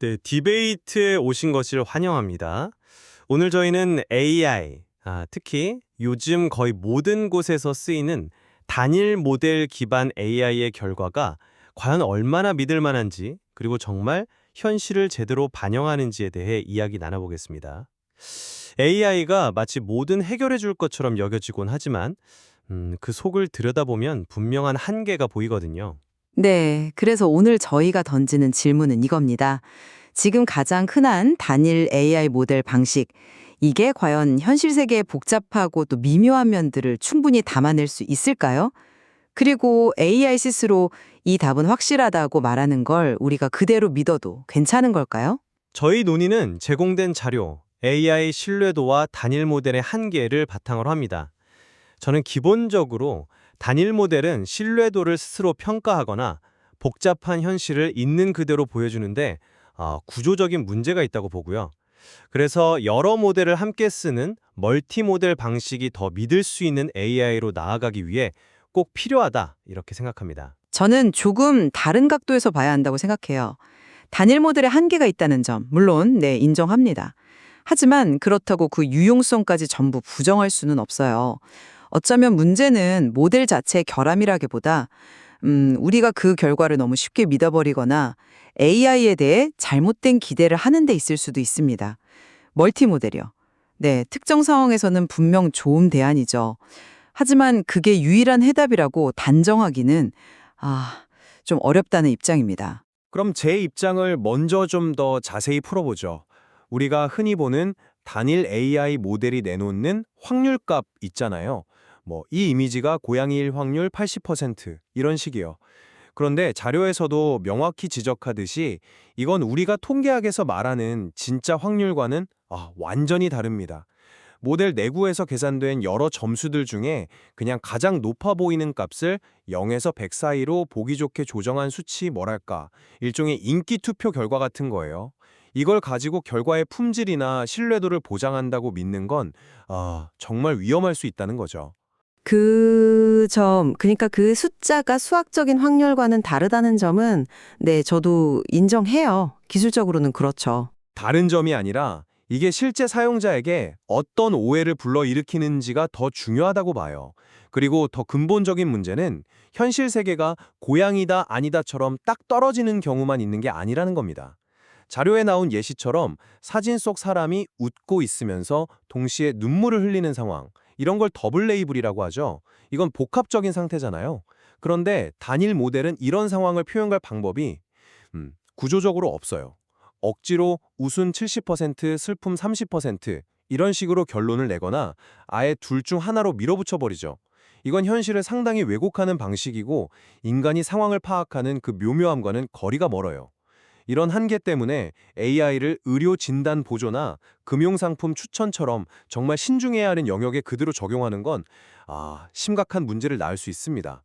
네, 디베이트에 오신 것을 환영합니다. 오늘 저희는 AI, 특히 요즘 거의 모든 곳에서 쓰이는 단일 모델 기반 AI의 결과가 과연 얼마나 믿을 만한지, 그리고 정말 현실을 제대로 반영하는지에 대해 이야기 나눠보겠습니다. AI가 마치 뭐든 해결해 줄 것처럼 여겨지곤 하지만, 그 속을 들여다보면 분명한 한계가 보이거든요. 네, 그래서 오늘 저희가 던지는 질문은 이겁니다. 지금 가장 흔한 단일 AI 모델 방식, 이게 과연 현실 세계의 복잡하고 또 미묘한 면들을 충분히 담아낼 수 있을까요? 그리고 AI 스스로 이 답은 확실하다고 말하는 걸 우리가 그대로 믿어도 괜찮은 걸까요? 저희 논의는 제공된 자료, AI 신뢰도와 단일 모델의 한계를 바탕으로 합니다. 저는 기본적으로 단일 모델은 신뢰도를 스스로 평가하거나 복잡한 현실을 있는 그대로 보여주는데 구조적인 문제가 있다고 보고요. 그래서 여러 모델을 함께 쓰는 멀티 모델 방식이 더 믿을 수 있는 AI로 나아가기 위해 꼭 필요하다 이렇게 생각합니다. 저는 조금 다른 각도에서 봐야 한다고 생각해요. 단일 모델의 한계가 있다는 점, 물론 네, 인정합니다. 하지만 그렇다고 그 유용성까지 전부 부정할 수는 없어요. 어쩌면 문제는 모델 자체의 결함이라기보다 우리가 그 결과를 너무 쉽게 믿어버리거나 AI에 대해 잘못된 기대를 하는 데 있을 수도 있습니다. 멀티모델이요. 네, 특정 상황에서는 분명 좋은 대안이죠. 하지만 그게 유일한 해답이라고 단정하기는 좀 어렵다는 입장입니다. 그럼 제 입장을 먼저 좀 더 자세히 풀어보죠. 우리가 흔히 보는 단일 AI 모델이 내놓는 확률값 있잖아요. 이 이미지가 고양이일 확률 80% 이런 식이요. 그런데 자료에서도 명확히 지적하듯이 이건 우리가 통계학에서 말하는 진짜 확률과는 완전히 다릅니다. 모델 내부에서 계산된 여러 점수들 중에 그냥 가장 높아 보이는 값을 0에서 100 사이로 보기 좋게 조정한 수치 뭐랄까, 일종의 인기 투표 결과 같은 거예요. 이걸 가지고 결과의 품질이나 신뢰도를 보장한다고 믿는 건 정말 위험할 수 있다는 거죠. 그러니까 그 숫자가 수학적인 확률과는 다르다는 점은 네, 저도 인정해요. 기술적으로는 그렇죠. 다른 점이 아니라 이게 실제 사용자에게 어떤 오해를 불러일으키는지가 더 중요하다고 봐요. 그리고 더 근본적인 문제는 현실 세계가 고양이다 아니다처럼 딱 떨어지는 경우만 있는 게 아니라는 겁니다. 자료에 나온 예시처럼 사진 속 사람이 웃고 있으면서 동시에 눈물을 흘리는 상황, 이런 걸 더블 레이블이라고 하죠. 이건 복합적인 상태잖아요. 그런데 단일 모델은 이런 상황을 표현할 방법이 구조적으로 없어요. 억지로 웃음 70%, 슬픔 30% 이런 식으로 결론을 내거나 아예 둘 중 하나로 밀어붙여버리죠. 이건 현실을 상당히 왜곡하는 방식이고 인간이 상황을 파악하는 그 묘묘함과는 거리가 멀어요. 이런 한계 때문에 AI를 의료 진단 보조나 금융상품 추천처럼 정말 신중해야 하는 영역에 그대로 적용하는 건 심각한 문제를 낳을 수 있습니다.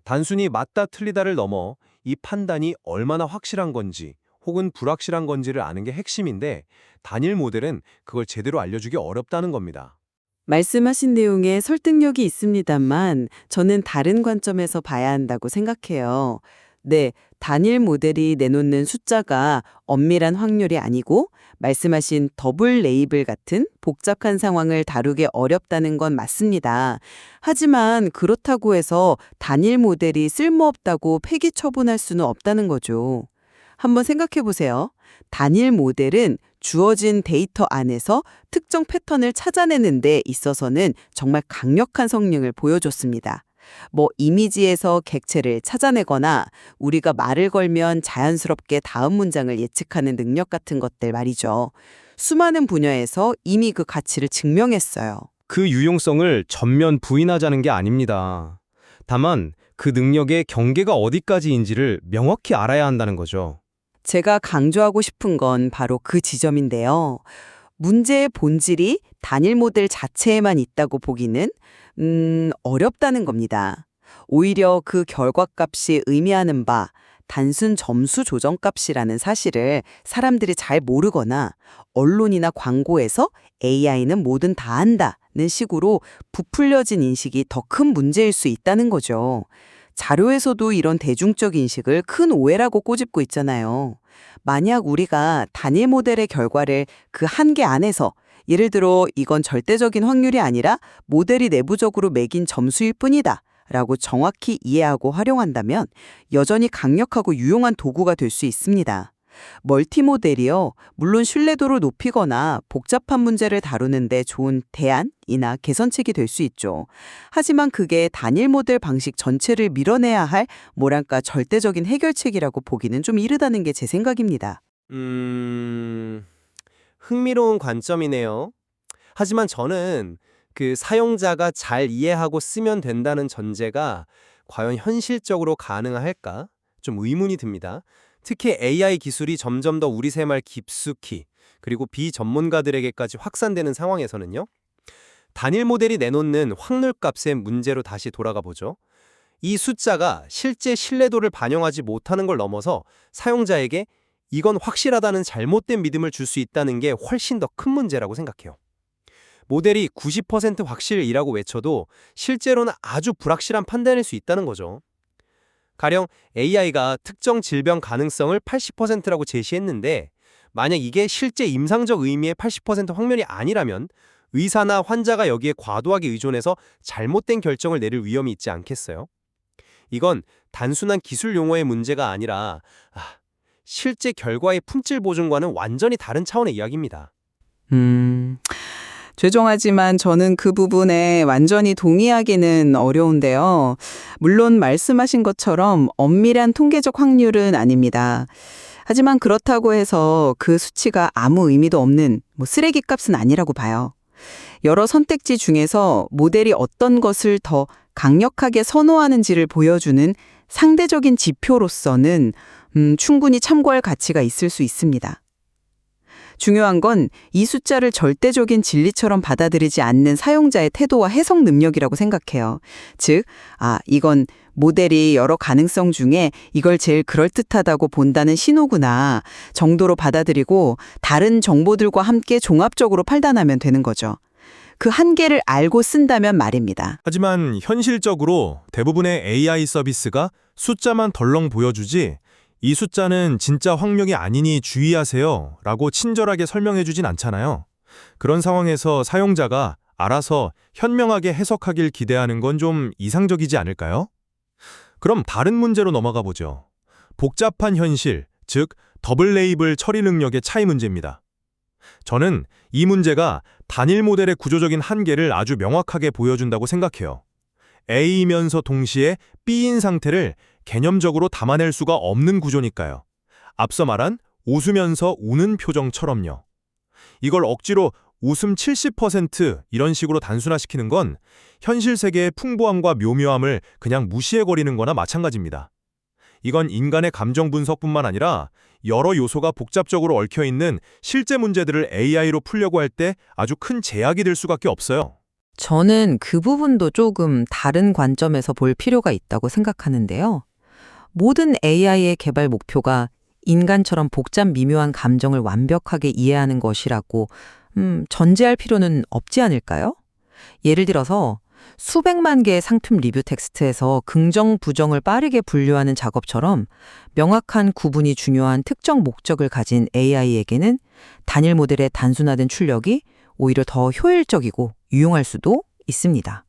단순히 맞다 틀리다를 넘어 이 판단이 얼마나 확실한 건지 혹은 불확실한 건지를 아는 게 핵심인데 단일 모델은 그걸 제대로 알려주기 어렵다는 겁니다. 말씀하신 내용에 설득력이 있습니다만 저는 다른 관점에서 봐야 한다고 생각해요. 네, 단일 모델이 내놓는 숫자가 엄밀한 확률이 아니고 말씀하신 더블 레이블 같은 복잡한 상황을 다루기 어렵다는 건 맞습니다. 하지만 그렇다고 해서 단일 모델이 쓸모없다고 폐기 처분할 수는 없다는 거죠. 한번 생각해 보세요. 단일 모델은 주어진 데이터 안에서 특정 패턴을 찾아내는 데 있어서는 정말 강력한 성능을 보여줬습니다. 이미지에서 객체를 찾아내거나 우리가 말을 걸면 자연스럽게 다음 문장을 예측하는 능력 같은 것들 말이죠. 수많은 분야에서 이미 그 가치를 증명했어요. 그 유용성을 전면 부인하자는 게 아닙니다. 다만 그 능력의 경계가 어디까지인지를 명확히 알아야 한다는 거죠. 제가 강조하고 싶은 건 바로 그 지점인데요. 문제의 본질이 단일 모델 자체에만 있다고 보기는 어렵다는 겁니다. 오히려 그 결과값이 의미하는 바 단순 점수 조정값이라는 사실을 사람들이 잘 모르거나 언론이나 광고에서 AI는 뭐든 다 한다는 식으로 부풀려진 인식이 더 큰 문제일 수 있다는 거죠. 자료에서도 이런 대중적 인식을 큰 오해라고 꼬집고 있잖아요. 만약 우리가 단일 모델의 결과를 그 한계 안에서 예를 들어 이건 절대적인 확률이 아니라 모델이 내부적으로 매긴 점수일 뿐이다 라고 정확히 이해하고 활용한다면 여전히 강력하고 유용한 도구가 될 수 있습니다. 멀티모델이요, 물론 신뢰도를 높이거나 복잡한 문제를 다루는데 좋은 대안이나 개선책이 될 수 있죠. 하지만 그게 단일 모델 방식 전체를 밀어내야 할 뭐랄까 절대적인 해결책이라고 보기는 좀 이르다는 게 제 생각입니다. 흥미로운 관점이네요. 하지만 저는 그 사용자가 잘 이해하고 쓰면 된다는 전제가 과연 현실적으로 가능할까? 좀 의문이 듭니다. 특히 AI 기술이 점점 더 우리 생활 깊숙이 그리고 비전문가들에게까지 확산되는 상황에서는요. 단일 모델이 내놓는 확률값의 문제로 다시 돌아가 보죠. 이 숫자가 실제 신뢰도를 반영하지 못하는 걸 넘어서 사용자에게 이건 확실하다는 잘못된 믿음을 줄 수 있다는 게 훨씬 더 큰 문제라고 생각해요. 모델이 90% 확실이라고 외쳐도 실제로는 아주 불확실한 판단일 수 있다는 거죠. 가령 AI가 특정 질병 가능성을 80%라고 제시했는데 만약 이게 실제 임상적 의미의 80% 확률이 아니라면 의사나 환자가 여기에 과도하게 의존해서 잘못된 결정을 내릴 위험이 있지 않겠어요? 이건 단순한 기술 용어의 문제가 아니라 실제 결과의 품질 보존과는 완전히 다른 차원의 이야기입니다. 죄송하지만 저는 그 부분에 완전히 동의하기는 어려운데요. 물론 말씀하신 것처럼 엄밀한 통계적 확률은 아닙니다. 하지만 그렇다고 해서 그 수치가 아무 의미도 없는 쓰레기 값은 아니라고 봐요. 여러 선택지 중에서 모델이 어떤 것을 더 강력하게 선호하는지를 보여주는 상대적인 지표로서는 충분히 참고할 가치가 있을 수 있습니다. 중요한 건 이 숫자를 절대적인 진리처럼 받아들이지 않는 사용자의 태도와 해석 능력이라고 생각해요. 즉, 이건 모델이 여러 가능성 중에 이걸 제일 그럴듯하다고 본다는 신호구나 정도로 받아들이고 다른 정보들과 함께 종합적으로 판단하면 되는 거죠. 그 한계를 알고 쓴다면 말입니다. 하지만 현실적으로 대부분의 AI 서비스가 숫자만 덜렁 보여주지 이 숫자는 진짜 확률이 아니니 주의하세요 라고 친절하게 설명해주진 않잖아요. 그런 상황에서 사용자가 알아서 현명하게 해석하길 기대하는 건 좀 이상적이지 않을까요? 그럼 다른 문제로 넘어가 보죠. 복잡한 현실, 즉 더블 레이블 처리 능력의 차이 문제입니다. 저는 이 문제가 단일 모델의 구조적인 한계를 아주 명확하게 보여준다고 생각해요. A이면서 동시에 B인 상태를 개념적으로 담아낼 수가 없는 구조니까요. 앞서 말한 웃으면서 우는 표정처럼요. 이걸 억지로 웃음 70% 이런 식으로 단순화시키는 건 현실 세계의 풍부함과 묘묘함을 그냥 무시해버리는 거나 마찬가지입니다. 이건 인간의 감정 분석뿐만 아니라 여러 요소가 복잡적으로 얽혀있는 실제 문제들을 AI로 풀려고 할 때 아주 큰 제약이 될 수밖에 없어요. 저는 그 부분도 조금 다른 관점에서 볼 필요가 있다고 생각하는데요. 모든 AI의 개발 목표가 인간처럼 복잡 미묘한 감정을 완벽하게 이해하는 것이라고 전제할 필요는 없지 않을까요? 예를 들어서 수백만 개의 상품 리뷰 텍스트에서 긍정, 부정을 빠르게 분류하는 작업처럼 명확한 구분이 중요한 특정 목적을 가진 AI에게는 단일 모델의 단순화된 출력이 오히려 더 효율적이고 유용할 수도 있습니다.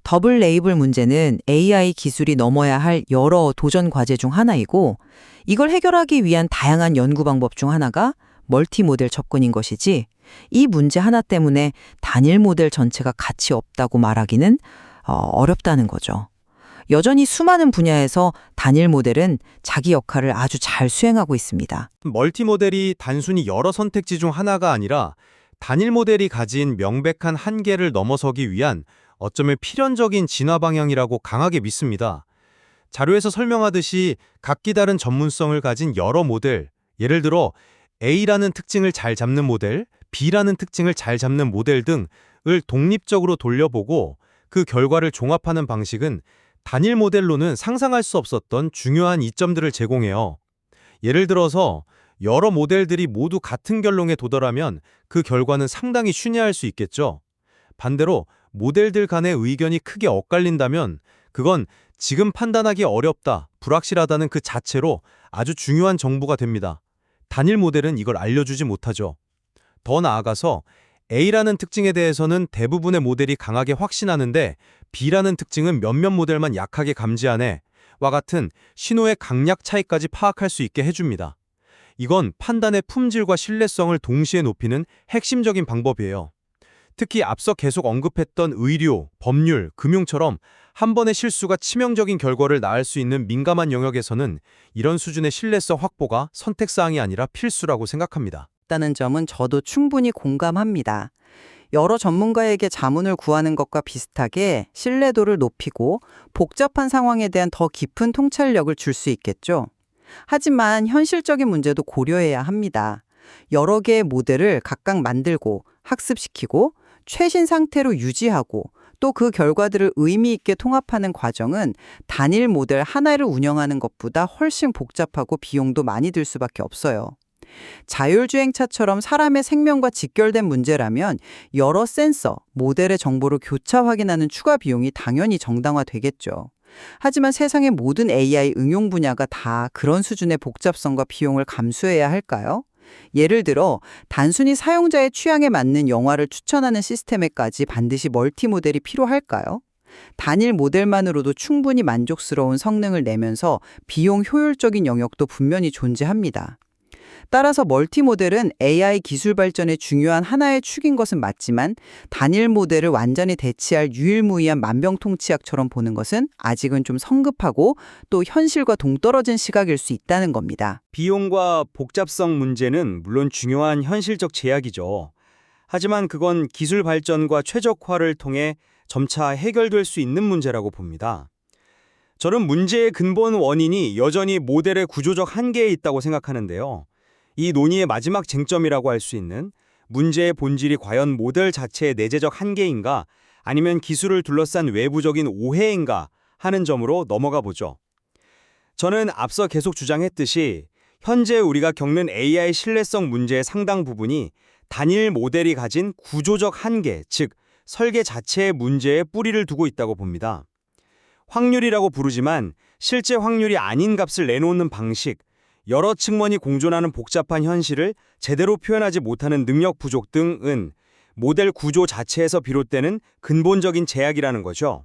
더블 레이블 문제는 AI 기술이 넘어야 할 여러 도전 과제 중 하나이고 이걸 해결하기 위한 다양한 연구 방법 중 하나가 멀티 모델 접근인 것이지 이 문제 하나 때문에 단일 모델 전체가 가치 없다고 말하기는 어렵다는 거죠. 여전히 수많은 분야에서 단일 모델은 자기 역할을 아주 잘 수행하고 있습니다. 멀티 모델이 단순히 여러 선택지 중 하나가 아니라 단일 모델이 가진 명백한 한계를 넘어서기 위한 어쩌면 필연적인 진화 방향이라고 강하게 믿습니다. 자료에서 설명하듯이 각기 다른 전문성을 가진 여러 모델, 예를 들어 A라는 특징을 잘 잡는 모델, B라는 특징을 잘 잡는 모델 등을 독립적으로 돌려보고 그 결과를 종합하는 방식은 단일 모델로는 상상할 수 없었던 중요한 이점들을 제공해요. 예를 들어서 여러 모델들이 모두 같은 결론에 도달하면 그 결과는 상당히 순위할 수 있겠죠. 반대로 모델들 간의 의견이 크게 엇갈린다면 그건 지금 판단하기 어렵다, 불확실하다는 그 자체로 아주 중요한 정보가 됩니다. 단일 모델은 이걸 알려주지 못하죠. 더 나아가서 A라는 특징에 대해서는 대부분의 모델이 강하게 확신하는데 B라는 특징은 몇몇 모델만 약하게 감지하네 와 같은 신호의 강약 차이까지 파악할 수 있게 해줍니다. 이건 판단의 품질과 신뢰성을 동시에 높이는 핵심적인 방법이에요. 특히 앞서 계속 언급했던 의료, 법률, 금융처럼 한 번의 실수가 치명적인 결과를 낳을 수 있는 민감한 영역에서는 이런 수준의 신뢰성 확보가 선택사항이 아니라 필수라고 생각합니다. 다는 점은 저도 충분히 공감합니다. 여러 전문가에게 자문을 구하는 것과 비슷하게 신뢰도를 높이고 복잡한 상황에 대한 더 깊은 통찰력을 줄 수 있겠죠. 하지만 현실적인 문제도 고려해야 합니다. 여러 개의 모델을 각각 만들고 학습시키고 최신 상태로 유지하고 또 그 결과들을 의미 있게 통합하는 과정은 단일 모델 하나를 운영하는 것보다 훨씬 복잡하고 비용도 많이 들 수밖에 없어요. 자율주행차처럼 사람의 생명과 직결된 문제라면 여러 센서, 모델의 정보를 교차 확인하는 추가 비용이 당연히 정당화되겠죠. 하지만 세상의 모든 AI 응용 분야가 다 그런 수준의 복잡성과 비용을 감수해야 할까요? 예를 들어 단순히 사용자의 취향에 맞는 영화를 추천하는 시스템에까지 반드시 멀티 모델이 필요할까요? 단일 모델만으로도 충분히 만족스러운 성능을 내면서 비용 효율적인 영역도 분명히 존재합니다. 따라서 멀티 모델은 AI 기술 발전의 중요한 하나의 축인 것은 맞지만 단일 모델을 완전히 대체할 유일무이한 만병통치약처럼 보는 것은 아직은 좀 성급하고 또 현실과 동떨어진 시각일 수 있다는 겁니다. 비용과 복잡성 문제는 물론 중요한 현실적 제약이죠. 하지만 그건 기술 발전과 최적화를 통해 점차 해결될 수 있는 문제라고 봅니다. 저는 문제의 근본 원인이 여전히 모델의 구조적 한계에 있다고 생각하는데요. 이 논의의 마지막 쟁점이라고 할 수 있는 문제의 본질이 과연 모델 자체의 내재적 한계인가 아니면 기술을 둘러싼 외부적인 오해인가 하는 점으로 넘어가 보죠. 저는 앞서 계속 주장했듯이 현재 우리가 겪는 AI 신뢰성 문제의 상당 부분이 단일 모델이 가진 구조적 한계, 즉 설계 자체의 문제에 뿌리를 두고 있다고 봅니다. 확률이라고 부르지만 실제 확률이 아닌 값을 내놓는 방식, 여러 측면이 공존하는 복잡한 현실을 제대로 표현하지 못하는 능력 부족 등은 모델 구조 자체에서 비롯되는 근본적인 제약이라는 거죠.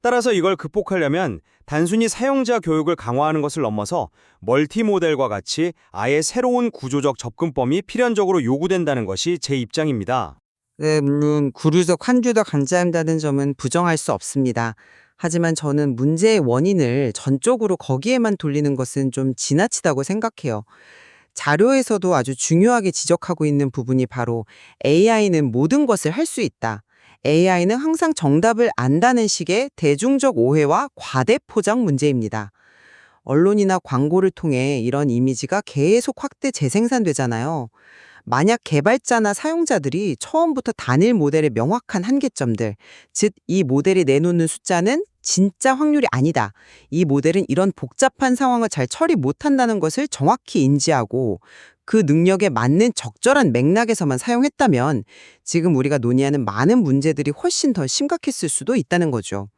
따라서 이걸 극복하려면 단순히 사용자 교육을 강화하는 것을 넘어서 멀티모델과 같이 아예 새로운 구조적 접근법이 필연적으로 요구된다는 것이 제 입장입니다. 네, 물론 구류적 한계도 간주한다는 점은 부정할 수 없습니다. 하지만 저는 문제의 원인을 전적으로 거기에만 돌리는 것은 좀 지나치다고 생각해요. 자료에서도 아주 중요하게 지적하고 있는 부분이 바로 AI는 모든 것을 할 수 있다. AI는 항상 정답을 안다는 식의 대중적 오해와 과대 포장 문제입니다. 언론이나 광고를 통해 이런 이미지가 계속 확대 재생산되잖아요. 만약 개발자나 사용자들이 처음부터 단일 모델의 명확한 한계점들, 즉 이 모델이 내놓는 숫자는 진짜 확률이 아니다. 이 모델은 이런 복잡한 상황을 잘 처리 못한다는 것을 정확히 인지하고 그 능력에 맞는 적절한 맥락에서만 사용했다면 지금 우리가 논의하는 많은 문제들이 훨씬 더 심각했을 수도 있다는 거죠.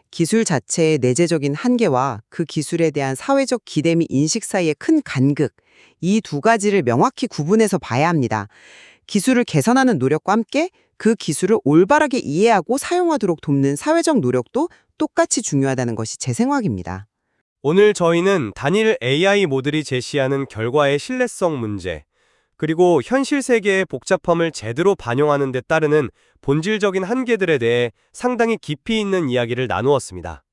기술 자체의 내재적인 한계와 그 기술에 대한 사회적 기대 및 인식 사이의 큰 간극, 이 두 가지를 명확히 구분해서 봐야 합니다. 기술을 개선하는 노력과 함께 그 기술을 올바르게 이해하고 사용하도록 돕는 사회적 노력도 똑같이 중요하다는 것이 제 생각입니다. 오늘 저희는 단일 AI 모델이 제시하는 결과의 신뢰성 문제, 그리고 현실 세계의 복잡함을 제대로 반영하는 데 따르는 본질적인 한계들에 대해 상당히 깊이 있는 이야기를 나누었습니다.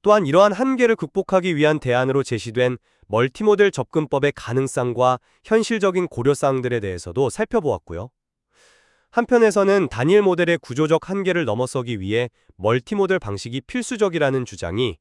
또한 이러한 한계를 극복하기 위한 대안으로 제시된 멀티모델 접근법의 가능성과 현실적인 고려사항들에 대해서도 살펴보았고요. 한편에서는 단일 모델의 구조적 한계를 넘어서기 위해 멀티모델 방식이 필수적이라는 주장이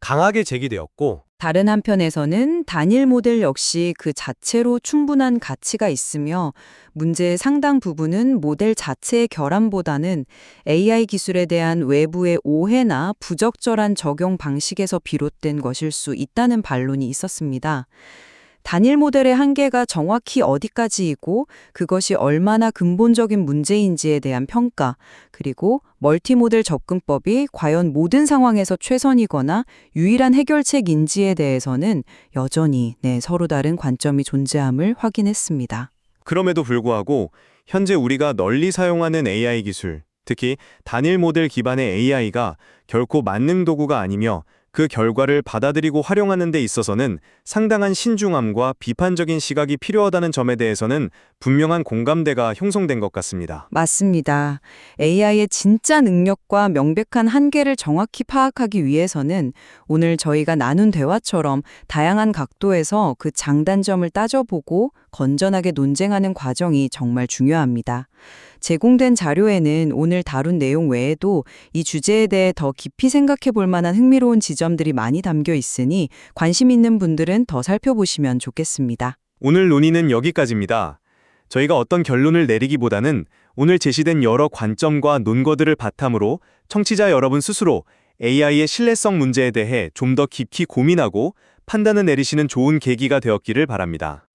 강하게 제기되었고, 다른 한편에서는 단일 모델 역시 그 자체로 충분한 가치가 있으며 문제의 상당 부분은 모델 자체의 결함보다는 AI 기술에 대한 외부의 오해나 부적절한 적용 방식에서 비롯된 것일 수 있다는 반론이 있었습니다. 단일 모델의 한계가 정확히 어디까지이고 그것이 얼마나 근본적인 문제인지에 대한 평가, 그리고 멀티모델 접근법이 과연 모든 상황에서 최선이거나 유일한 해결책인지에 대해서는 여전히 서로 다른 관점이 존재함을 확인했습니다. 그럼에도 불구하고 현재 우리가 널리 사용하는 AI 기술, 특히 단일 모델 기반의 AI가 결코 만능 도구가 아니며 그 결과를 받아들이고 활용하는 데 있어서는 상당한 신중함과 비판적인 시각이 필요하다는 점에 대해서는 분명한 공감대가 형성된 것 같습니다. 맞습니다. AI의 진짜 능력과 명백한 한계를 정확히 파악하기 위해서는 오늘 저희가 나눈 대화처럼 다양한 각도에서 그 장단점을 따져보고 건전하게 논쟁하는 과정이 정말 중요합니다. 제공된 자료에는 오늘 다룬 내용 외에도 이 주제에 대해 더 깊이 생각해 볼 만한 흥미로운 지점들이 많이 담겨 있으니 관심 있는 분들은 더 살펴보시면 좋겠습니다. 오늘 논의는 여기까지입니다. 저희가 어떤 결론을 내리기보다는 오늘 제시된 여러 관점과 논거들을 바탕으로 청취자 여러분 스스로 AI의 신뢰성 문제에 대해 좀 더 깊이 고민하고 판단을 내리시는 좋은 계기가 되었기를 바랍니다.